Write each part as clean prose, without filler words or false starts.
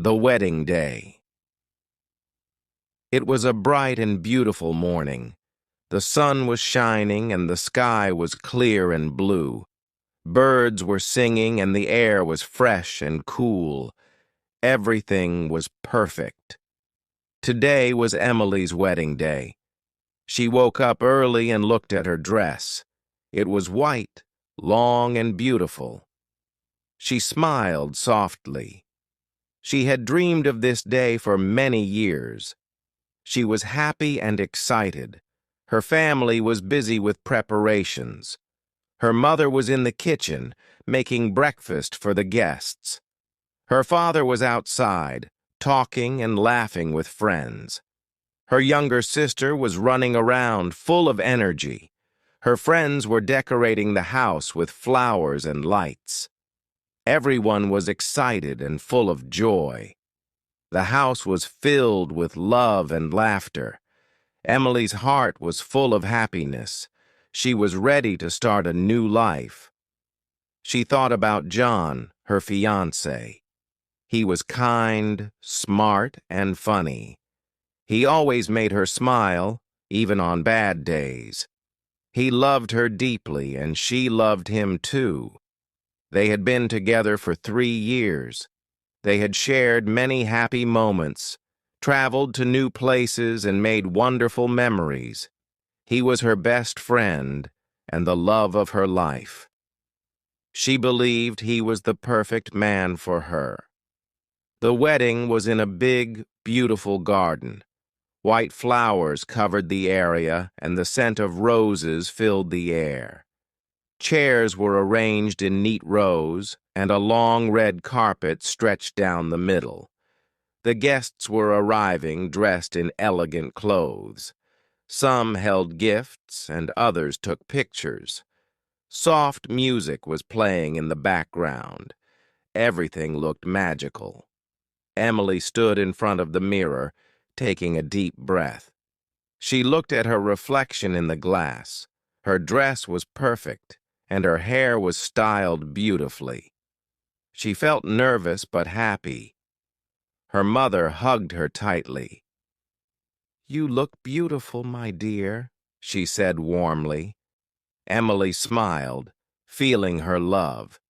The wedding day. It was a bright and beautiful morning. The sun was shining and the sky was clear and blue. Birds were singing and the air was fresh and cool. Everything was perfect. Today was Emily's wedding day. She woke up early and looked at her dress. It was white, long and beautiful. She smiled softly. She had dreamed of this day for many years. She was happy and excited. Her family was busy with preparations. Her mother was in the kitchen, making breakfast for the guests. Her father was outside, talking and laughing with friends. Her younger sister was running around, full of energy. Her friends were decorating the house with flowers and lights. Everyone was excited and full of joy. The house was filled with love and laughter. Emily's heart was full of happiness. She was ready to start a new life. She thought about John, her fiancé. He was kind, smart, and funny. He always made her smile, even on bad days. He loved her deeply, and she loved him too. They had been together for 3 years. They had shared many happy moments, traveled to new places, and made wonderful memories. He was her best friend and the love of her life. She believed he was the perfect man for her. The wedding was in a big, beautiful garden. White flowers covered the area, and the scent of roses filled the air. Chairs were arranged in neat rows, and a long red carpet stretched down the middle. The guests were arriving dressed in elegant clothes. Some held gifts, and others took pictures. Soft music was playing in the background. Everything looked magical. Emily stood in front of the mirror, taking a deep breath. She looked at her reflection in the glass. Her dress was perfect, and her hair was styled beautifully. She felt nervous but happy. Her mother hugged her tightly. "You look beautiful, my dear," she said warmly. Emily smiled, feeling her love.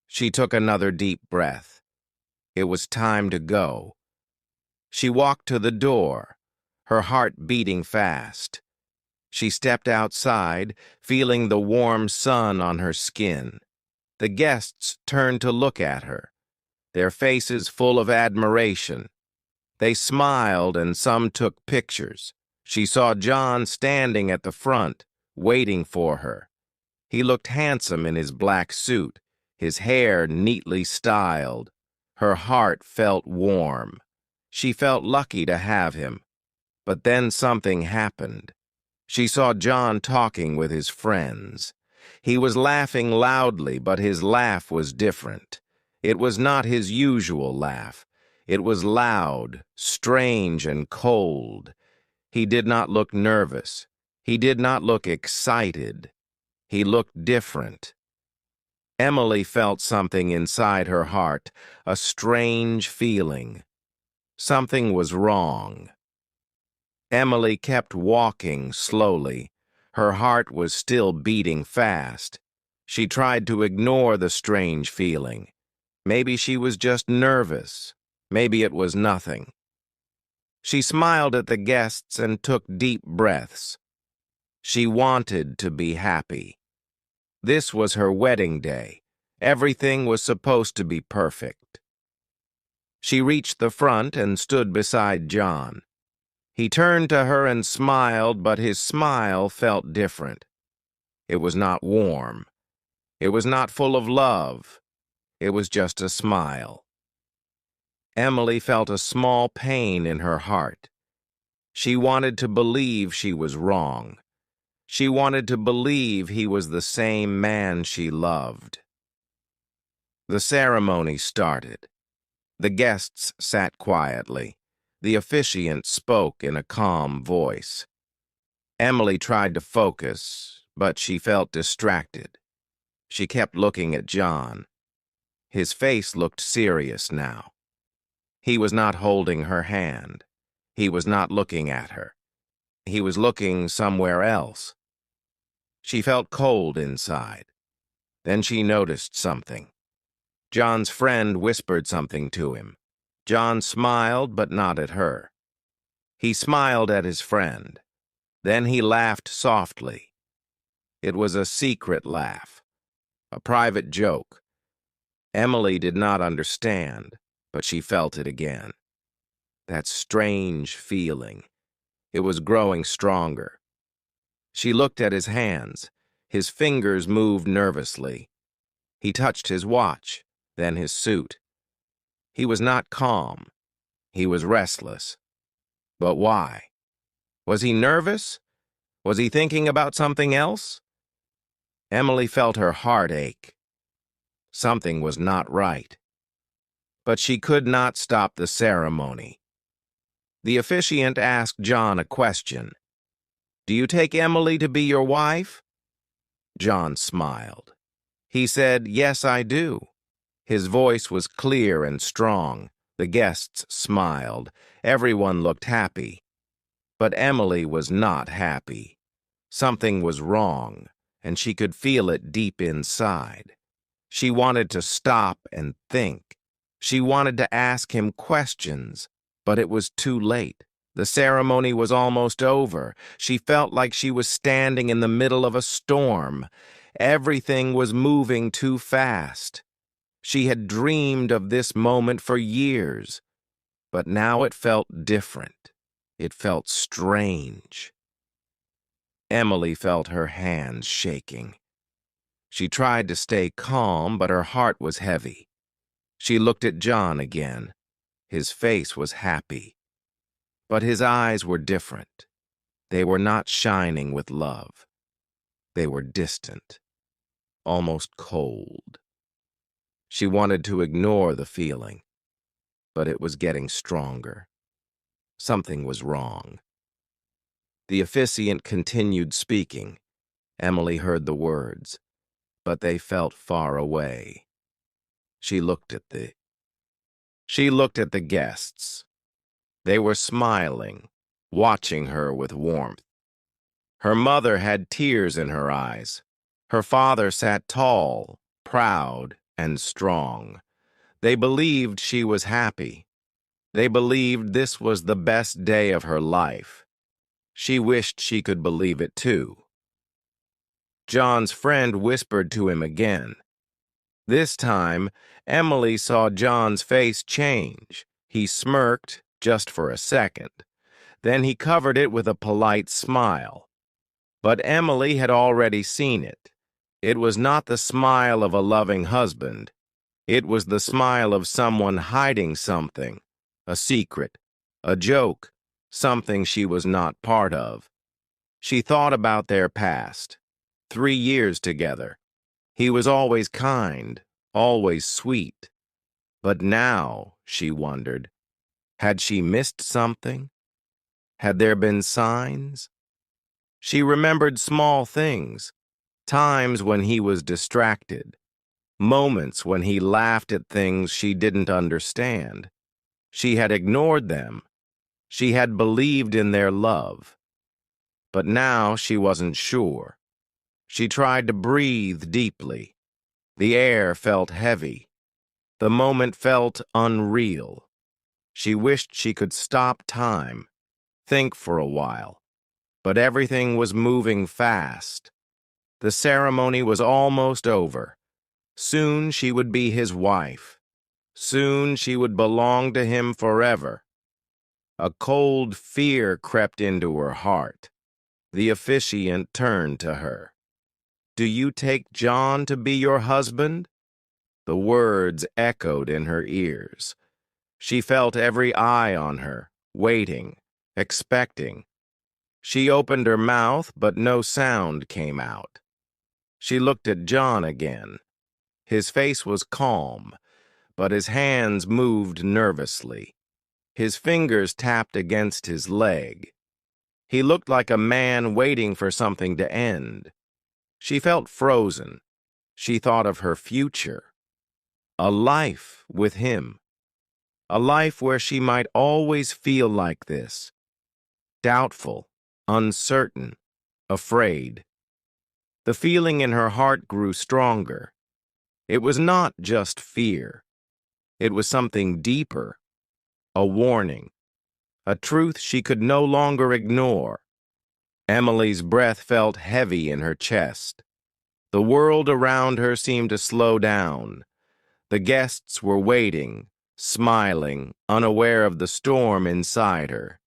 She took another deep breath. It was time to go. She walked to the door, her heart beating fast. She stepped outside, feeling the warm sun on her skin. The guests turned to look at her, their faces full of admiration. They smiled and some took pictures. She saw John standing at the front, waiting for her. He looked handsome in his black suit, his hair neatly styled. Her heart felt warm. She felt lucky to have him. But then something happened. She saw John talking with his friends. He was laughing loudly, but his laugh was different. It was not his usual laugh. It was loud, strange, and cold. He did not look nervous. He did not look excited. He looked different. Emily felt something inside her heart, a strange feeling. Something was wrong. Emily kept walking slowly. Her heart was still beating fast. She tried to ignore the strange feeling. Maybe she was just nervous. Maybe it was nothing. She smiled at the guests and took deep breaths. She wanted to be happy. This was her wedding day. Everything was supposed to be perfect. She reached the front and stood beside John. He turned to her and smiled, but his smile felt different. It was not warm. It was not full of love. It was just a smile. Emily felt a small pain in her heart. She wanted to believe she was wrong. She wanted to believe he was the same man she loved. The ceremony started. The guests sat quietly. The officiant spoke in a calm voice. Emily tried to focus, but she felt distracted. She kept looking at John. His face looked serious now. He was not holding her hand. He was not looking at her. He was looking somewhere else. She felt cold inside. Then she noticed something. John's friend whispered something to him. John smiled, but not at her. He smiled at his friend. Then he laughed softly. It was a secret laugh, a private joke. Emily did not understand, but she felt it again. That strange feeling. It was growing stronger. She looked at his hands. His fingers moved nervously. He touched his watch, then his suit. He was not calm. He was restless. But why? Was he nervous? Was he thinking about something else? Emily felt her heart ache. Something was not right. But she could not stop the ceremony. The officiant asked John a question. "Do you take Emily to be your wife?" John smiled. He said, "Yes, I do." His voice was clear and strong. The guests smiled. Everyone looked happy. But Emily was not happy. Something was wrong, and she could feel it deep inside. She wanted to stop and think. She wanted to ask him questions, but it was too late. The ceremony was almost over. She felt like she was standing in the middle of a storm. Everything was moving too fast. She had dreamed of this moment for years, but now it felt different. It felt strange. Emily felt her hands shaking. She tried to stay calm, but her heart was heavy. She looked at John again. His face was happy. But his eyes were different. They were not shining with love. They were distant, almost cold. She wanted to ignore the feeling, but it was getting stronger. Something was wrong. The officiant continued speaking. Emily heard the words, but they felt far away. She looked at the guests. They were smiling, watching her with warmth. Her mother had tears in her eyes. Her father sat tall, proud, and strong. They believed she was happy. They believed this was the best day of her life. She wished she could believe it too. John's friend whispered to him again. This time, Emily saw John's face change. He smirked just for a second. Then he covered it with a polite smile. But Emily had already seen it. It was not the smile of a loving husband. It was the smile of someone hiding something, a secret, a joke, something she was not part of. She thought about their past. 3 years together. He was always kind, always sweet. But now, she wondered, had she missed something? Had there been signs? She remembered small things, times when he was distracted, moments when he laughed at things she didn't understand. She had ignored them. She had believed in their love. But now she wasn't sure. She tried to breathe deeply. The air felt heavy. The moment felt unreal. She wished she could stop time, think for a while. But everything was moving fast. The ceremony was almost over. Soon she would be his wife. Soon she would belong to him forever. A cold fear crept into her heart. The officiant turned to her. "Do you take John to be your husband?" The words echoed in her ears. She felt every eye on her, waiting, expecting. She opened her mouth, but no sound came out. She looked at John again. His face was calm, but his hands moved nervously. His fingers tapped against his leg. He looked like a man waiting for something to end. She felt frozen. She thought of her future. A life with him. A life where she might always feel like this, doubtful, uncertain, afraid. The feeling in her heart grew stronger. It was not just fear. It was something deeper, a warning, a truth she could no longer ignore. Emily's breath felt heavy in her chest. The world around her seemed to slow down. The guests were waiting, smiling, unaware of the storm inside her.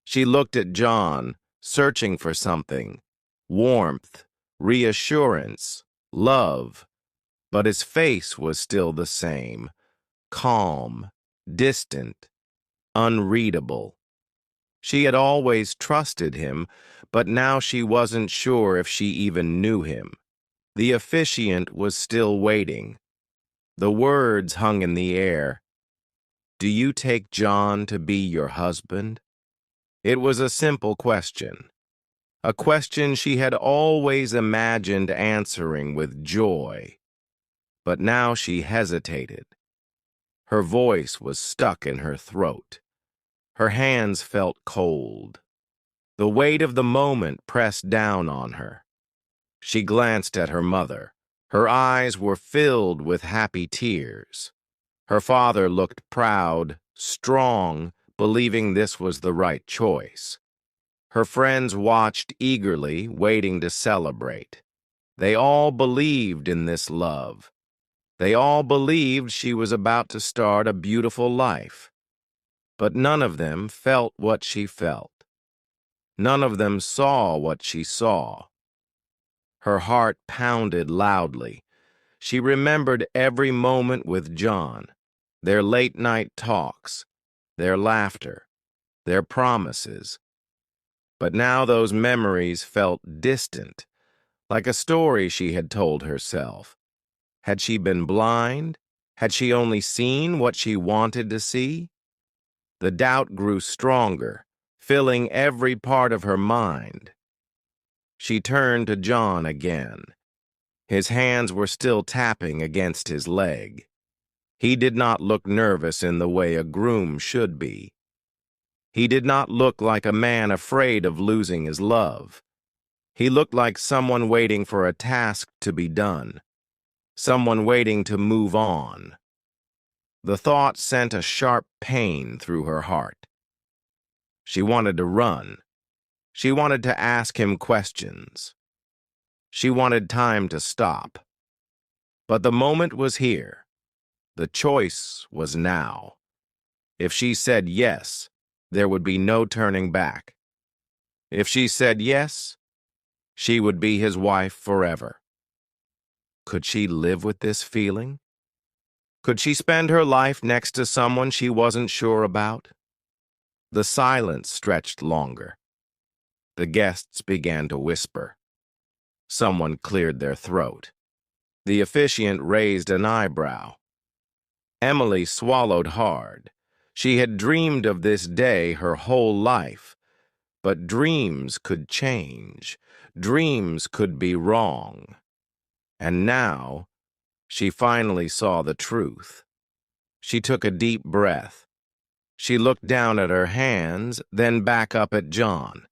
She looked at John, searching for something, warmth, reassurance, love. But his face was still the same, calm, distant, unreadable. She had always trusted him, but now she wasn't sure if she even knew him. The officiant was still waiting. The words hung in the air. "Do you take John to be your husband?" It was a simple question. A question she had always imagined answering with joy. But now she hesitated. Her voice was stuck in her throat. Her hands felt cold. The weight of the moment pressed down on her. She glanced at her mother. Her eyes were filled with happy tears. Her father looked proud, strong, believing this was the right choice. Her friends watched eagerly, waiting to celebrate. They all believed in this love. They all believed she was about to start a beautiful life. But none of them felt what she felt. None of them saw what she saw. Her heart pounded loudly. She remembered every moment with John, their late-night talks, their laughter, their promises. But now those memories felt distant, like a story she had told herself. Had she been blind? Had she only seen what she wanted to see? The doubt grew stronger, filling every part of her mind. She turned to John again. His hands were still tapping against his leg. He did not look nervous in the way a groom should be. He did not look like a man afraid of losing his love. He looked like someone waiting for a task to be done, someone waiting to move on. The thought sent a sharp pain through her heart. She wanted to run. She wanted to ask him questions. She wanted time to stop. But the moment was here. The choice was now. If she said yes, there would be no turning back. If she said yes, she would be his wife forever. Could she live with this feeling? Could she spend her life next to someone she wasn't sure about? The silence stretched longer. The guests began to whisper. Someone cleared their throat. The officiant raised an eyebrow. Emily swallowed hard. She had dreamed of this day her whole life. But dreams could change. Dreams could be wrong. And now, she finally saw the truth. She took a deep breath. She looked down at her hands, then back up at John.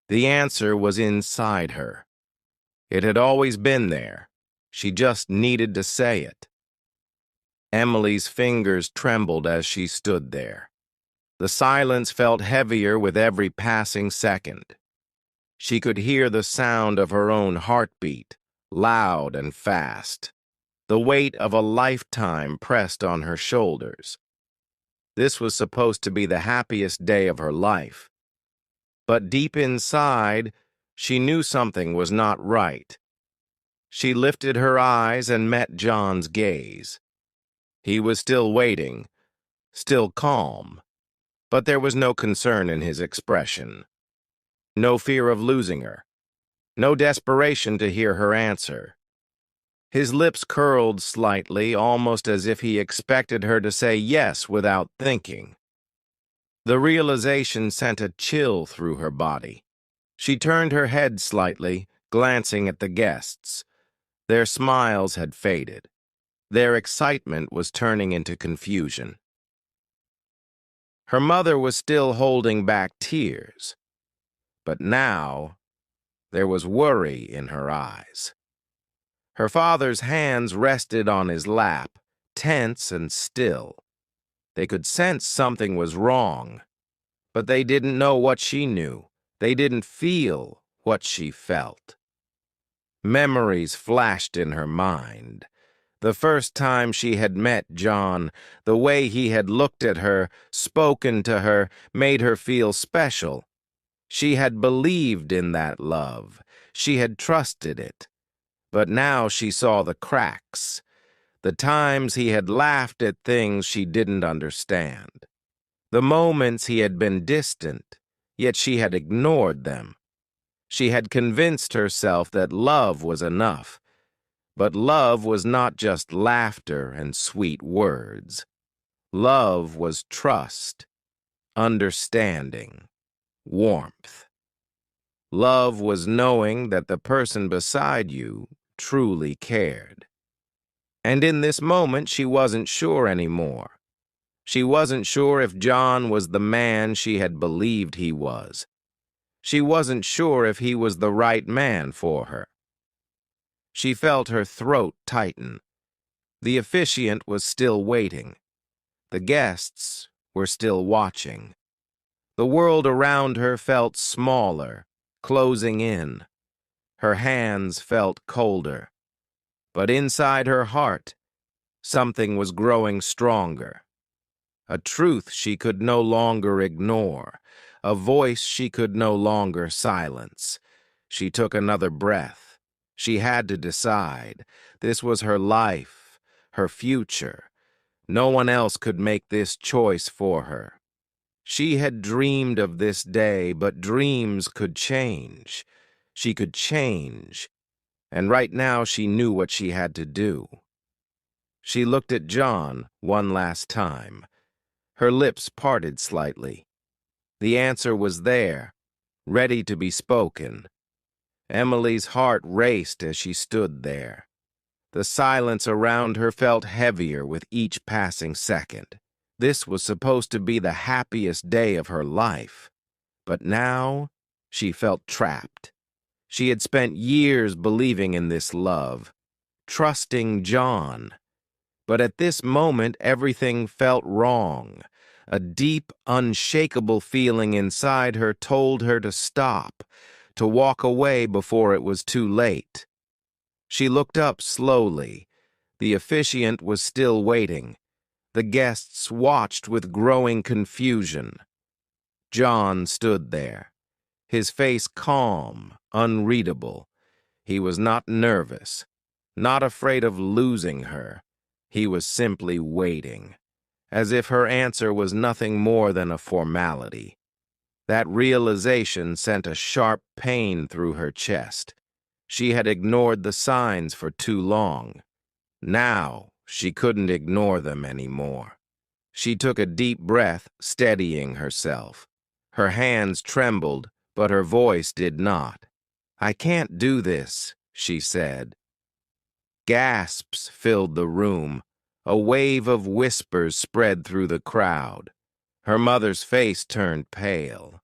The answer was inside her. It had always been there. She just needed to say it. Emily's fingers trembled as she stood there. The silence felt heavier with every passing second. She could hear the sound of her own heartbeat, loud and fast. The weight of a lifetime pressed on her shoulders. This was supposed to be the happiest day of her life. But deep inside, she knew something was not right. She lifted her eyes and met John's gaze. He was still waiting, still calm, but there was no concern in his expression. No fear of losing her. No desperation to hear her answer. His lips curled slightly, almost as if he expected her to say yes without thinking. The realization sent a chill through her body. She turned her head slightly, glancing at the guests. Their smiles had faded. Their excitement was turning into confusion. Her mother was still holding back tears, but now there was worry in her eyes. Her father's hands rested on his lap, tense and still. They could sense something was wrong, but they didn't know what she knew. They didn't feel what she felt. Memories flashed in her mind. The first time she had met John, the way he had looked at her, spoken to her, made her feel special. She had believed in that love. She had trusted it. But now she saw the cracks, the times he had laughed at things she didn't understand, the moments he had been distant, yet she had ignored them. She had convinced herself that love was enough, but love was not just laughter and sweet words. Love was trust, understanding, warmth. Love was knowing that the person beside you truly cared. And in this moment, she wasn't sure anymore. She wasn't sure if John was the man she had believed he was. She wasn't sure if he was the right man for her. She felt her throat tighten. The officiant was still waiting. The guests were still watching. The world around her felt smaller, closing in. Her hands felt colder. But inside her heart, something was growing stronger. A truth she could no longer ignore, a voice she could no longer silence. She took another breath. She had to decide. This was her life, her future. No one else could make this choice for her. She had dreamed of this day, but dreams could change. She could change, and right now she knew what she had to do. She looked at John one last time. Her lips parted slightly. The answer was there, ready to be spoken. Emily's heart raced as she stood there. The silence around her felt heavier with each passing second. This was supposed to be the happiest day of her life. But now, she felt trapped. She had spent years believing in this love, trusting John. But at this moment, everything felt wrong. A deep, unshakable feeling inside her told her to stop, to walk away before it was too late. She looked up slowly. The officiant was still waiting. The guests watched with growing confusion. John stood there, his face calm, unreadable. He was not nervous, not afraid of losing her. He was simply waiting, as if her answer was nothing more than a formality. That realization sent a sharp pain through her chest. She had ignored the signs for too long. Now she couldn't ignore them anymore. She took a deep breath, steadying herself. Her hands trembled, but her voice did not. "I can't do this," she said. Gasps filled the room. A wave of whispers spread through the crowd. Her mother's face turned pale.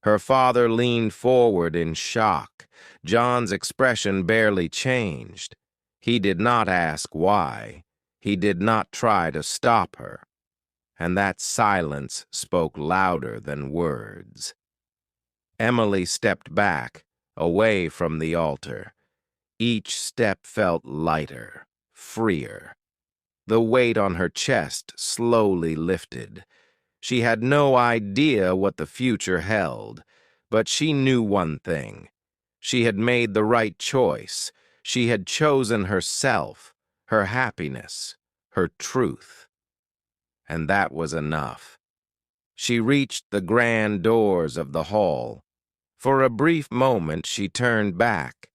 Her father leaned forward in shock. John's expression barely changed. He did not ask why. He did not try to stop her. And that silence spoke louder than words. Emily stepped back, away from the altar. Each step felt lighter, freer. The weight on her chest slowly lifted. She had no idea what the future held, but she knew one thing. She had made the right choice. She had chosen herself, her happiness, her truth. And that was enough. She reached the grand doors of the hall. For a brief moment she turned back.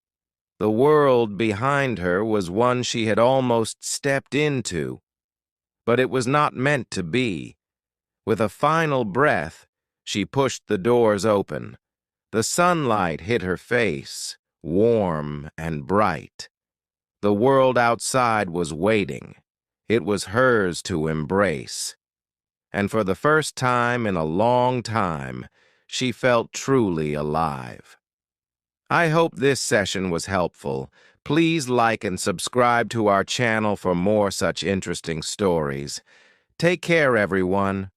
The world behind her was one she had almost stepped into, but it was not meant to be. With a final breath, she pushed the doors open. The sunlight hit her face, warm and bright. The world outside was waiting. It was hers to embrace. and for the first time in a long time, she felt truly alive. I hope this session was helpful. Please like and subscribe to our channel for more such interesting stories. Take care, everyone.